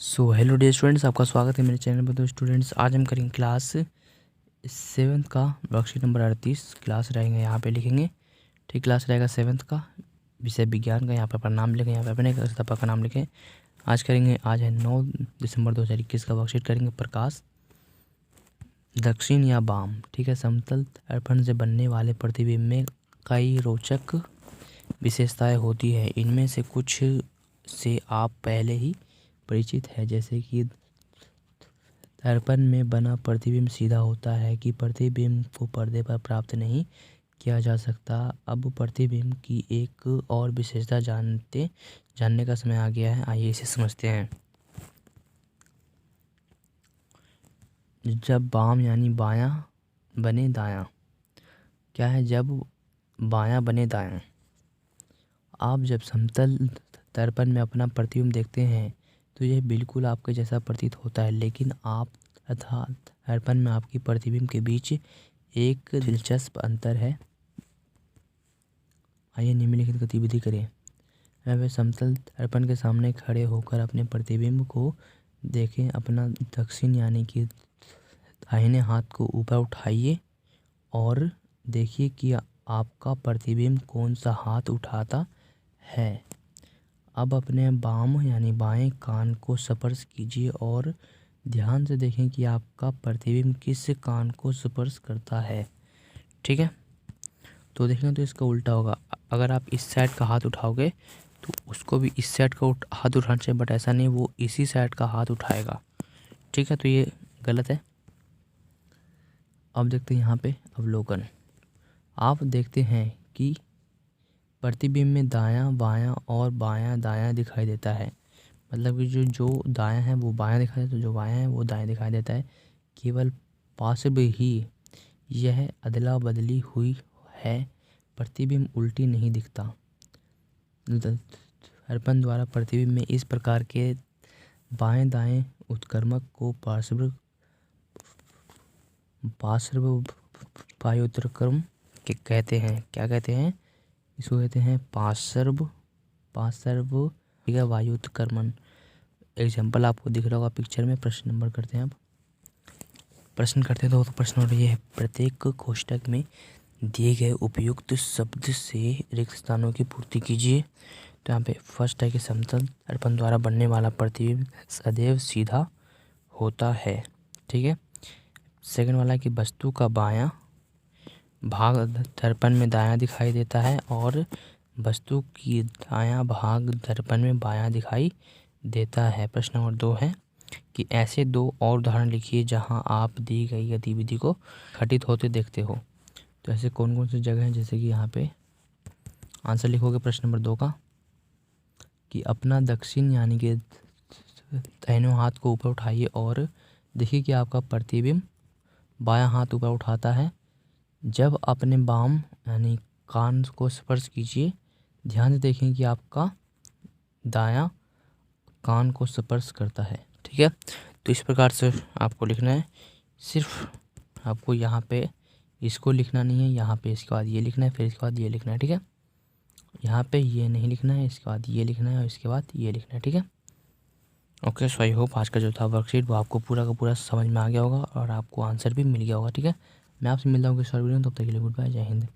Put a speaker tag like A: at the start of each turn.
A: So hello dear students, आपका स्वागत है मेरे चैनल पर। तो स्टूडेंट्स, आज हम करेंगे क्लास 7th का वर्कशीट नंबर 38। क्लास रहेंगे यहाँ पे लिखेंगे, ठीक। क्लास रहेगा 7th का, विषय विज्ञान का। यहाँ पर अपना नाम लिखें, यहाँ पे अपने अध्यापक का नाम लिखें। आज है 9 दिसंबर 2021 का वर्कशीट करेंगे। प्रकाश, दक्षिण या वाम, ठीक है। समतल दर्पण से बनने वाले प्रतिबिंब में कई रोचक विशेषताएँ होती है। इनमें से कुछ से आप पहले ही परिचित है, जैसे कि दर्पण में बना प्रतिबिंब सीधा होता है कि प्रतिबिंब को पर्दे पर प्राप्त नहीं किया जा सकता। अब प्रतिबिंब की एक और विशेषता जानने का समय आ गया है। आइए इसे समझते हैं। जब बाम यानी बायां बने दायां, क्या है? जब बायां बने दायां। आप जब समतल दर्पण में अपना प्रतिबिंब देखते हैं तो यह बिल्कुल आपके जैसा प्रतीत होता है, लेकिन आप तथा दर्पण में आपकी प्रतिबिंब के बीच एक दिलचस्प अंतर है। आइए निम्नलिखित गतिविधि करें। वह समतल दर्पण के सामने खड़े होकर अपने प्रतिबिंब को देखें। अपना दक्षिण यानी कि दाहिने हाथ को ऊपर उठाइए और देखिए कि आपका प्रतिबिंब कौन सा हाथ उठाता है। अब अपने बाम यानी बाएं कान को स्पर्श कीजिए और ध्यान से देखें कि आपका प्रतिबिंब किस कान को स्पर्श करता है, ठीक है। तो देखेंगे तो इसका उल्टा होगा। अगर आप इस साइड का हाथ उठाओगे तो उसको भी इस साइड का हाथ उठाना चाहिए, बट ऐसा नहीं, वो इसी साइड का हाथ उठाएगा, ठीक है। तो ये गलत है। अब देखते हैं यहाँ पे अवलोकन। आप देखते हैं कि प्रतिबिंब में दायां बायां और बायां दायां दिखाई देता है। मतलब कि जो दायां है वो बायां दिखाई देता है, जो बायां है वो दायां दिखाई देता है। केवल पार्श्व ही यह अदला बदली हुई है, प्रतिबिंब उल्टी नहीं दिखता। दर्पण द्वारा प्रतिबिंब में इस प्रकार के बाएं दाएं उत्क्रमक को पार्श्व वायुत्क्रम कहते हैं। क्या कहते हैं? इसको कहते हैं पार्श्व वायुत्क्रमण। एग्जाम्पल आपको दिख रहा होगा पिक्चर में। प्रश्न नंबर करते हैं। अब प्रश्न करते हैं तो प्रश्न नंबर ये है, प्रत्येक कोष्ठक में दिए गए उपयुक्त शब्द से रिक्त स्थानों की पूर्ति कीजिए। तो यहाँ पे फर्स्ट है कि समतल दर्पण द्वारा बनने वाला प्रतिबिंब सदैव सीधा होता है, ठीक है। सेकंड वाला है कि वस्तु का बायां भाग दर्पण में दायां दिखाई देता है और वस्तु की दायां भाग दर्पण में बायां दिखाई देता है। प्रश्न नंबर 2 है कि ऐसे 2 और उदाहरण लिखिए जहां आप दी गई गतिविधि को घटित होते देखते हो। तो ऐसे कौन कौन सी जगह हैं, जैसे कि यहाँ पे आंसर लिखोगे प्रश्न नंबर 2 का कि अपना दक्षिण यानी कि दाहिने हाथ को ऊपर उठाइए और देखिए कि आपका प्रतिबिंब बायां हाथ ऊपर उठाता है। जब अपने बाम यानी कान को स्पर्श कीजिए, ध्यान से देखें कि आपका दायां कान को स्पर्श करता है, ठीक है। तो इस प्रकार से आपको लिखना है। सिर्फ आपको यहाँ पे इसको लिखना नहीं है, यहाँ पे इसके बाद ये लिखना है, फिर इसके बाद ये लिखना है, ठीक है। यहाँ पे ये नहीं लिखना है, इसके बाद ये लिखना है और इसके बाद ये लिखना है, ठीक है। ओके, सो आई होप आज का जो था वर्कशीट वो आपको पूरा का पूरा समझ में आ गया होगा और आपको आंसर भी मिल गया होगा, ठीक है। मैं आपसे मिलता हूँ किसी और वीडियो में। तब तक के लिए गुड बाय, जय हिंद।